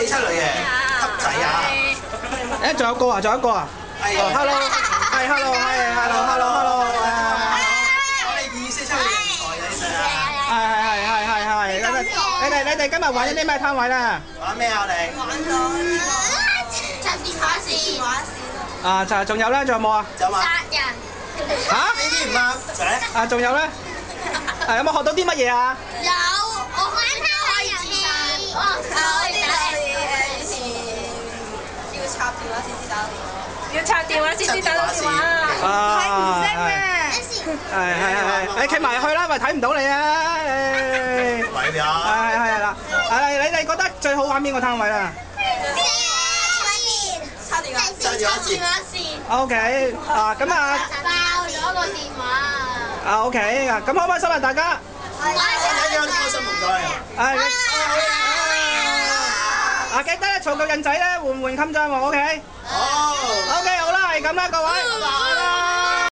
出嚟嘅，級仔啊！誒，仲有個啊，仲有一個啊。係 hello， 係 hello， 係 hello。我哋意思出嚟嘅台係。你哋今日玩咗啲咩攤位咧？玩咩啊？我哋玩咗插電話線。啊，就仲有咧，仲有冇啊？就話殺人。嚇？呢啲唔啱，仔。啊，仲有咧？有冇學到啲乜嘢啊？有，我玩開遊戲。我哋要插電話先至打電話。要插電話先至打到電話。睇唔識係，你企埋去啦，咪睇唔到你啊！咪啊！係啦，你哋覺得最好玩邊個攤位啦插電話線。插電話線。 ？OK，咁啊，爆咗個電話。OK，咁開唔開心啊大家？大家都開心唔該。記得咧，儲夠印仔咧，換襟章喎，OK？好。 OK，好啦，係咁啦，各位。